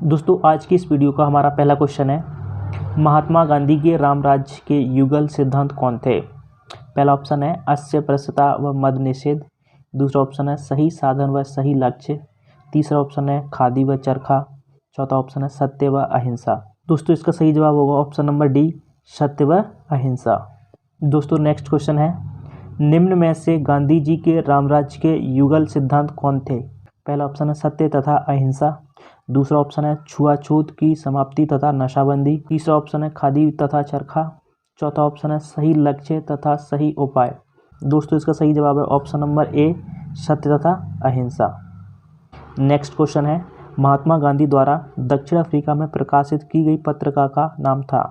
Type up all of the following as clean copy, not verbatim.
दोस्तों आज की इस वीडियो का हमारा पहला क्वेश्चन है, महात्मा गांधी के राम राज्य के युगल सिद्धांत कौन थे। पहला ऑप्शन है अस्पृश्यता व मद निषेध। दूसरा ऑप्शन है सही साधन व सही लक्ष्य। तीसरा ऑप्शन है खादी व चरखा। चौथा ऑप्शन है सत्य व अहिंसा। दोस्तों इसका सही जवाब होगा ऑप्शन नंबर डी, सत्य व अहिंसा। दोस्तों नेक्स्ट क्वेश्चन है, निम्न में से गांधी जी के राम राज्य के युगल सिद्धांत कौन थे। पहला ऑप्शन है सत्य तथा अहिंसा। दूसरा ऑप्शन है छुआछूत की समाप्ति तथा नशाबंदी। तीसरा ऑप्शन है खादी तथा चरखा। चौथा ऑप्शन है सही लक्ष्य तथा सही उपाय। दोस्तों इसका सही जवाब है ऑप्शन नंबर ए, सत्य तथा अहिंसा। नेक्स्ट क्वेश्चन है, महात्मा गांधी द्वारा दक्षिण अफ्रीका में प्रकाशित की गई पत्रिका का नाम था।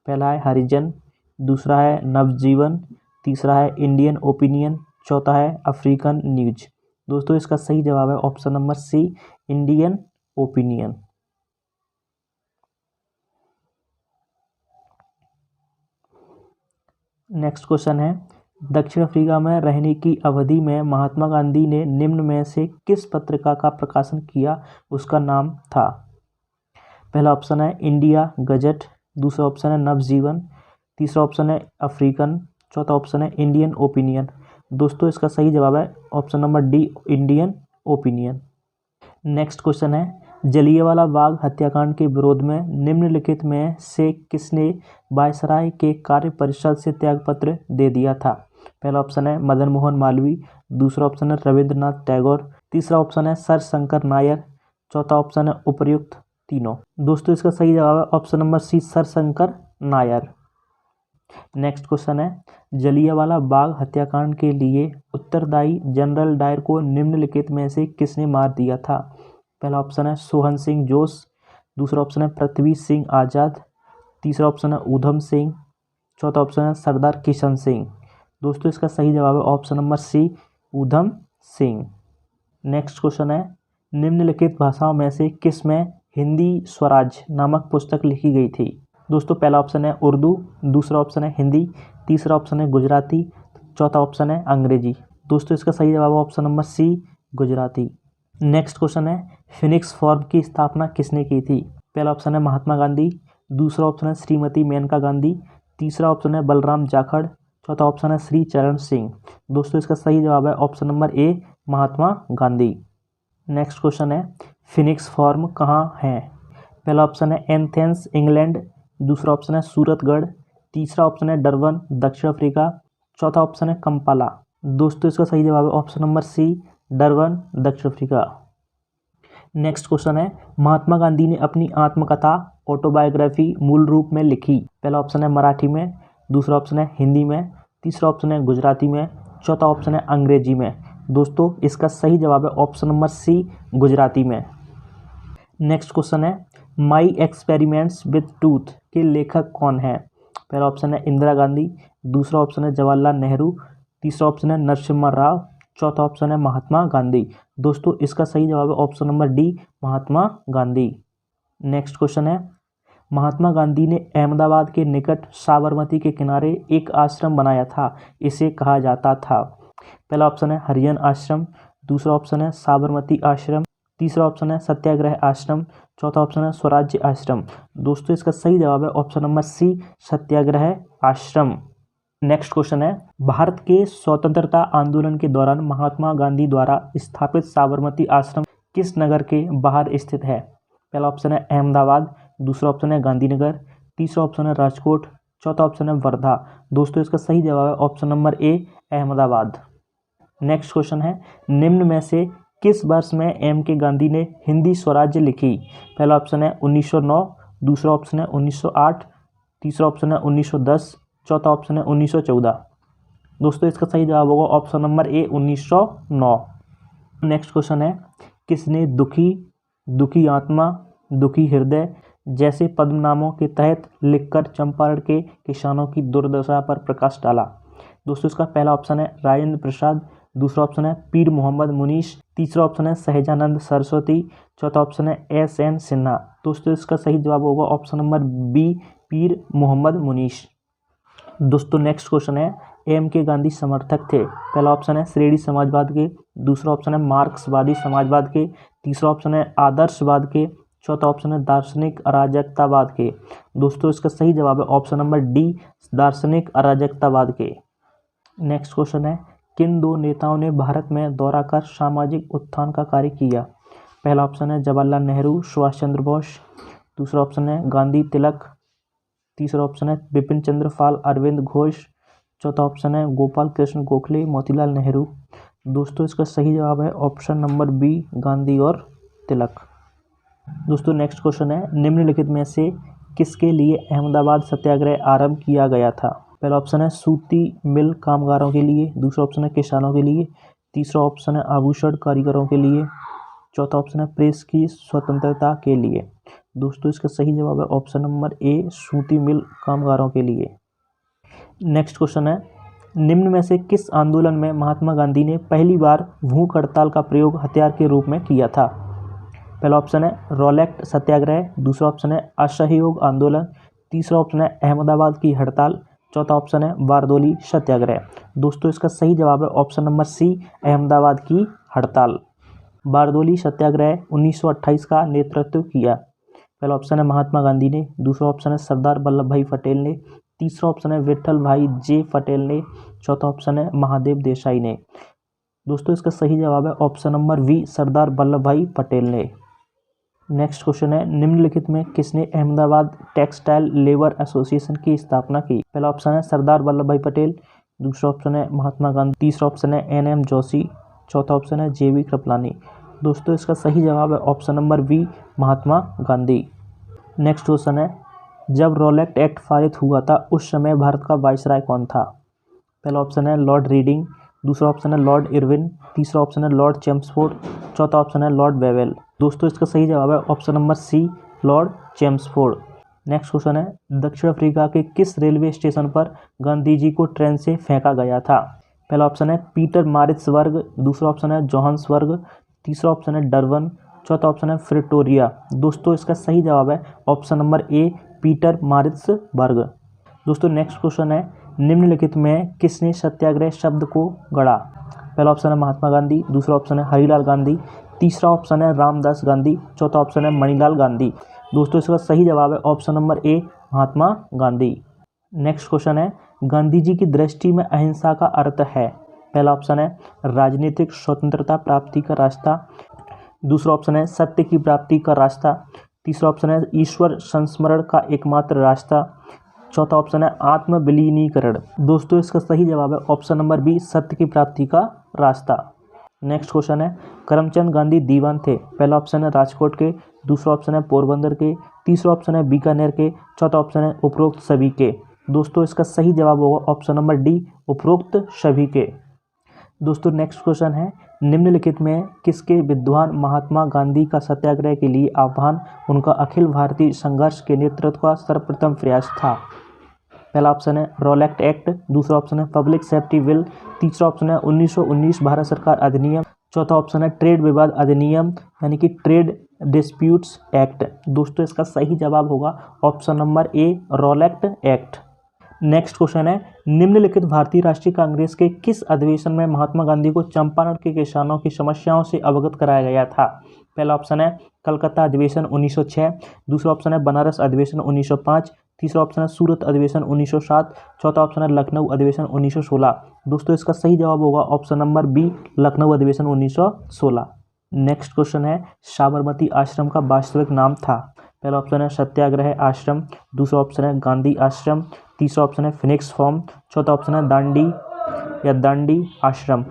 पहला है हरिजन, दूसरा है नवजीवन, तीसरा है इंडियन ओपिनियन, चौथा है अफ्रीकन न्यूज। दोस्तों इसका सही जवाब है option number C, Indian opinion. Next question है, दक्षिण अफ्रीका में रहने की अवधि में महात्मा गांधी ने निम्न में से किस पत्रिका का प्रकाशन किया, उसका नाम था। पहला ऑप्शन है इंडिया गजट, दूसरा ऑप्शन है नवजीवन, तीसरा ऑप्शन है अफ्रीकन, चौथा ऑप्शन है इंडियन ओपिनियन। दोस्तों इसका सही जवाब है option number D, Indian opinion. Next question है, जलियांवाला बाग हत्याकांड के विरोध में निम्नलिखित में से किसने वायसराय के कार्य परिषद से त्यागपत्र दे दिया था। पहला ऑप्शन है मदन मोहन मालवीय, दूसरा ऑप्शन है रविंद्रनाथ टैगोर, तीसरा ऑप्शन है सर शंकर नायर, चौथा ऑप्शन है उपर्युक्त तीनों। दोस्तों इसका सही जवाब है option number C, sir Shankar Nair. Next question है, जलियांवाला बाग हत्याकांड के लिए उत्तरदायी जनरल डायर को निम्नलिखित में से किसने मार दिया था। पहला ऑप्शन है सोहन सिंह जोश, दूसरा ऑप्शन है पृथ्वी सिंह आज़ाद, तीसरा ऑप्शन है ऊधम सिंह, चौथा ऑप्शन है सरदार किशन सिंह। दोस्तों इसका सही जवाब है ऑप्शन नंबर सी, ऊधम सिंह। नेक्स्ट क्वेश्चन है, निम्नलिखित भाषाओं में से किस में हिंदी स्वराज नामक पुस्तक लिखी गई थी। दोस्तों पहला ऑप्शन है उर्दू, दूसरा ऑप्शन है हिंदी, तीसरा ऑप्शन है गुजराती, चौथा ऑप्शन है अंग्रेजी। दोस्तों इसका सही जवाब है option number C, Gujarati. Next question है, फिनिक्स फॉर्म की स्थापना किसने की थी। पहला ऑप्शन है महात्मा गांधी, दूसरा ऑप्शन है श्रीमती मेनका गांधी, तीसरा ऑप्शन है बलराम जाखड़, चौथा ऑप्शन है श्री चरण सिंह। दोस्तों इसका सही जवाब है option number A, Mahatma Gandhi. Next question है, फिनिक्स फॉर्म कहाँ है। पहला ऑप्शन है एथेंस इंग्लैंड, दूसरा ऑप्शन है सूरतगढ़, तीसरा ऑप्शन है डरबन दक्षिण अफ्रीका, चौथा ऑप्शन है कंपाला। दोस्तों इसका सही जवाब है ऑप्शन नंबर सी, डरबन दक्षिण अफ्रीका। नेक्स्ट क्वेश्चन है, महात्मा गांधी ने अपनी आत्मकथा ऑटोबायोग्राफी मूल रूप में लिखी। पहला ऑप्शन है मराठी में, दूसरा ऑप्शन है हिंदी में, तीसरा ऑप्शन है गुजराती में, चौथा ऑप्शन है अंग्रेजी में। दोस्तों इसका सही जवाब है ऑप्शन नंबर सी, गुजराती में। नेक्स्ट क्वेश्चन है, माई एक्सपेरिमेंट्स विद टूथ के लेखक कौन है। पहला ऑप्शन है इंदिरा गांधी, दूसरा ऑप्शन है जवाहरलाल नेहरू, तीसरा ऑप्शन है नरसिम्हा राव, चौथा ऑप्शन है महात्मा गांधी। दोस्तों इसका सही जवाब है option number D, Mahatma Gandhi. Next question है, महात्मा गांधी ने अहमदाबाद के निकट साबरमती के किनारे एक आश्रम बनाया था, इसे कहा जाता था। पहला ऑप्शन है हरिजन आश्रम, दूसरा ऑप्शन है साबरमती आश्रम, तीसरा ऑप्शन है सत्याग्रह आश्रम, चौथा ऑप्शन है स्वराज्य आश्रम। दोस्तों इसका सही जवाब है ऑप्शन नंबर सी, सत्याग्रह आश्रम। नेक्स्ट क्वेश्चन है, भारत के स्वतंत्रता आंदोलन के दौरान महात्मा गांधी द्वारा स्थापित साबरमती आश्रम किस नगर के बाहर स्थित है। पहला ऑप्शन है अहमदाबाद, दूसरा ऑप्शन है गांधीनगर, तीसरा ऑप्शन है राजकोट, चौथा ऑप्शन है वर्धा। दोस्तों इसका सही जवाब है option number A, Ahmedabad. Next question है, निम्न में से किस वर्ष में एम के गांधी ने हिंदी स्वराज्य लिखी। पहला ऑप्शन है 1909, दूसरा ऑप्शन है 1908, तीसरा ऑप्शन है 1910, चौथा ऑप्शन है 1914। दोस्तों इसका सही जवाब होगा option number A, 1909। Next question है, किसने दुखी आत्मा, दुखी हृदय जैसे पद्मनामों के तहत लिखकर चंपारण के किसानों की दुर्दशा पर प्रकाश डाला। दोस्तों इसका पहला ऑप्शन है राजेंद्र प्रसाद, दूसरा ऑप्शन है पीर मोहम्मद मुनीश, तीसरा ऑप्शन है सहजानंद सरस्वती, चौथा ऑप्शन है एस.एन. सिन्हा। दोस्तों इसका सही जवाब होगा ऑप्शन नंबर बी, पीर मोहम्मद मुनीश। दोस्तों नेक्स्ट क्वेश्चन है, एम के गांधी समर्थक थे। पहला ऑप्शन है श्रेणी समाजवाद के, दूसरा ऑप्शन है मार्क्सवादी समाजवाद के, तीसरा ऑप्शन है आदर्शवाद के, चौथा ऑप्शन है दार्शनिक अराजकतावाद के। दोस्तों इसका सही जवाब है ऑप्शन नंबर डी, दार्शनिक अराजकतावाद के। नेक्स्ट क्वेश्चन है, किन दो नेताओं ने भारत में दौरा कर सामाजिक उत्थान का कार्य किया? पहला ऑप्शन है जवाहरलाल नेहरू, सुभाष चंद्र बोस। दूसरा ऑप्शन है गांधी तिलक। तीसरा ऑप्शन है बिपिन चंद्र पाल, अरविंद घोष। चौथा ऑप्शन है गोपाल कृष्ण गोखले, मोतीलाल नेहरू। दोस्तों इसका सही जवाब है ऑप्शन नंबर बी, गांधी और तिलक। दोस्तों नेक्स्ट क्वेश्चन है, निम्नलिखित में से किसके लिए अहमदाबाद सत्याग्रह आरंभ किया गया था? पहला ऑप्शन है सूती मिल कामगारों के लिए। दूसरा ऑप्शन है किसानों के लिए। तीसरा ऑप्शन है आभूषण कारीगरों के लिए। चौथा ऑप्शन है प्रेस की स्वतंत्रता के लिए। दोस्तों इसका सही जवाब है ऑप्शन नंबर ए, सूती मिल कामगारों के लिए। नेक्स्ट क्वेश्चन है, निम्न में से किस आंदोलन में महात्मा गांधी ने पहली बार भूख हड़ताल का प्रयोग हथियार के रूप में किया था? पहला ऑप्शन है रॉलेट सत्याग्रह। दूसरा ऑप्शन है असहयोग आंदोलन। तीसरा ऑप्शन है अहमदाबाद की हड़ताल। चौथा ऑप्शन है बारदोली सत्याग्रह। दोस्तों इसका सही जवाब है ऑप्शन नंबर सी, अहमदाबाद की हड़ताल। बारदोली सत्याग्रह 1928 का नेतृत्व किया। पहला ऑप्शन है महात्मा गांधी ने। दूसरा ऑप्शन है सरदार वल्लभ भाई पटेल ने। तीसरा ऑप्शन है विठल भाई जे पटेल ने। चौथा ऑप्शन है महादेव देसाई ने। दोस्तों इसका सही जवाब है option number we, Sardar Vallabh भाई पटेल ने। नेक्स्ट क्वेश्चन है, निम्नलिखित में किसने अहमदाबाद टेक्सटाइल लेबर एसोसिएशन की स्थापना की? पहला ऑप्शन है सरदार वल्लभ भाई पटेल। दूसरा ऑप्शन है महात्मा गांधी। तीसरा ऑप्शन है एन.एम. जोशी। चौथा ऑप्शन है जे.बी. कृपलानी। दोस्तों इसका सही जवाब है option number B, Mahatma Gandhi. Next question है, जब रॉलेट एक्ट पारित हुआ था उस समय भारत का वाइसराय कौन था? पहला ऑप्शन है लॉर्ड रीडिंग। दूसरा ऑप्शन है लॉर्ड इरविन। तीसरा ऑप्शन है लॉर्ड चेम्सफोर्ड। चौथा ऑप्शन है लॉर्ड वेवेल। दोस्तों इसका सही जवाब है option number C, lord Chelmsford. Next question है, दक्षिण अफ्रीका के किस रेलवे स्टेशन पर गांधी जी को ट्रेन से फेंका गया था? पहला ऑप्शन है पीटर मारिट्सबर्ग। दूसरा ऑप्शन है जोहान्सबर्ग। तीसरा ऑप्शन है डरबन। चौथा ऑप्शन है प्रिटोरिया। दोस्तों इसका सही जवाब है option number A, Peter Maritzburg. दोस्तों नेक्स्ट क्वेश्चन है, निम्नलिखित में किसने सत्याग्रह शब्द को गढ़ा? पहला ऑप्शन है महात्मा गांधी। दूसरा ऑप्शन है हरिलाल गांधी। तीसरा ऑप्शन है रामदास गांधी। चौथा ऑप्शन है मणिलाल गांधी। दोस्तों इसका सही जवाब है option number A, Mahatma Gandhi. Next question है, गांधी जी की दृष्टि में अहिंसा का अर्थ है? पहला ऑप्शन है राजनीतिक स्वतंत्रता प्राप्ति का रास्ता। दूसरा ऑप्शन है सत्य की प्राप्ति का रास्ता। तीसरा ऑप्शन है ईश्वर संस्मरण का एकमात्र रास्ता। चौथा ऑप्शन है आत्म विलीनीकरण। दोस्तों इसका सही जवाब है ऑप्शन नंबर बी, सत्य की प्राप्ति का रास्ता। नेक्स्ट क्वेश्चन है, करमचंद गांधी दीवान थे? पहला ऑप्शन है राजकोट के। दूसरा ऑप्शन है पोरबंदर के। तीसरा ऑप्शन है बीकानेर के। चौथा ऑप्शन है उपरोक्त सभी के। दोस्तों इसका सही जवाब होगा ऑप्शन नंबर डी, उपरोक्त सभी के। दोस्तों नेक्स्ट क्वेश्चन है, निम्नलिखित में किसके विद्वान महात्मा गांधी का सत्याग्रह के लिए आह्वान उनका अखिल भारतीय संघर्ष के नेतृत्व का सर्वप्रथम प्रयास था? पहला ऑप्शन है रॉलेट एक्ट। दूसरा ऑप्शन है पब्लिक सेफ्टी बिल। तीसरा ऑप्शन है 1919 भारत सरकार अधिनियम। चौथा ऑप्शन है ट्रेड विवाद अधिनियम यानी कि ट्रेड डिस्प्यूट्स एक्ट। दोस्तों इसका सही जवाब होगा option number A, Rowlatt act. Next question है, निम्नलिखित भारतीय राष्ट्रीय कांग्रेस के किस अधिवेशन में महात्मा गांधी को चंपारण के किसानों की समस्याओं से अवगत कराया गया था? पहला ऑप्शन है कलकत्ता अधिवेशन 1906। दूसरा ऑप्शन है बनारस अधिवेशन 1905। तीसरा ऑप्शन है सूरत अधिवेशन 1907। चौथा ऑप्शन है लखनऊ अधिवेशन 1916। दोस्तों इसका सही जवाब होगा ऑप्शन नंबर बी, लखनऊ अधिवेशन 1916। नेक्स्ट क्वेश्चन है, साबरमती आश्रम का वास्तविक नाम था? पहला ऑप्शन है सत्याग्रह आश्रम। दूसरा ऑप्शन है गांधी आश्रम। तीसरा ऑप्शन है फिनिक्स फॉर्म। चौथा ऑप्शन है दांडी या दांडी आश्रम।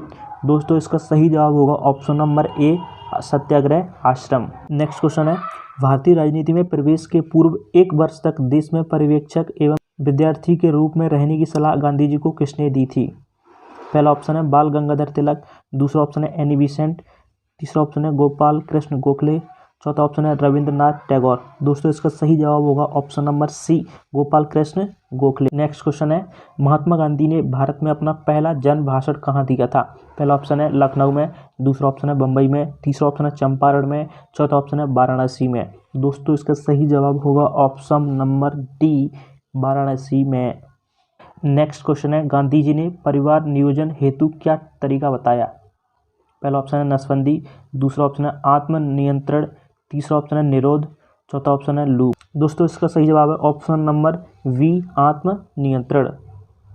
दोस्तों इसका सही जवाब होगा ऑप्शन नंबर ए, सत्याग्रह आश्रम। नेक्स्ट क्वेश्चन है, भारतीय राजनीति में प्रवेश के पूर्व 1 वर्ष तक देश में पर्यवेक्षक एवं विद्यार्थी के रूप में रहने की सलाह गांधी जी को किसने दी थी? पहला ऑप्शन है बाल गंगाधर तिलक। दूसरा ऑप्शन है एनी बेसेंट। तीसरा ऑप्शन है गोपाल कृष्ण गोखले। चौथा ऑप्शन है रविंद्रनाथ टैगोर। दोस्तों इसका सही जवाब होगा option number C, Gopal Krishna Gokhale. Next question है, महात्मा गांधी ने भारत में अपना पहला जन भाषण कहाँ दिया था? पहला ऑप्शन है लखनऊ में। दूसरा ऑप्शन है बम्बई में। तीसरा ऑप्शन है चंपारण में। चौथा ऑप्शन है वाराणसी में। दोस्तों इसका सही जवाब होगा ऑप्शन नंबर डी, वाराणसी में। नेक्स्ट क्वेश्चन है, गांधी जी ने परिवार नियोजन हेतु क्या तरीका बताया? पहला ऑप्शन है नसबंदी। दूसरा ऑप्शन है आत्मनियंत्रण। तीसरा ऑप्शन है निरोध। चौथा ऑप्शन है लूप। दोस्तों इसका सही जवाब है ऑप्शन नंबर वी, आत्म नियंत्रण।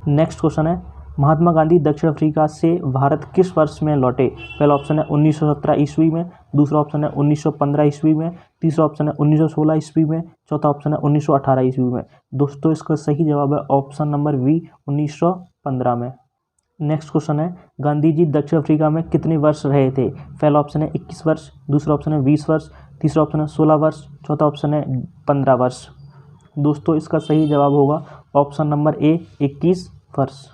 नेक्स्ट क्वेश्चन है, महात्मा गांधी दक्षिण अफ्रीका से भारत किस वर्ष में लौटे? पहला ऑप्शन है 1917 ईस्वी में, दूसरा ऑप्शन है 1915 ईस्वी में, तीसरा ऑप्शन है 1916 ईस्वी में, चौथा ऑप्शन है 1918 ईस्वी में। दोस्तों इसका सही जवाब है ऑप्शन नंबर वी, 1915 में। नेक्स्ट क्वेश्चन है, गांधी जी दक्षिण अफ्रीका में कितने वर्ष रहे थे? पहला ऑप्शन है 21 वर्ष, दूसरा ऑप्शन है 20 वर्ष, तीसरा ऑप्शन है 16 वर्ष, चौथा ऑप्शन है 15 वर्ष। दोस्तों इसका सही जवाब होगा ऑप्शन नंबर ए, 21 वर्ष।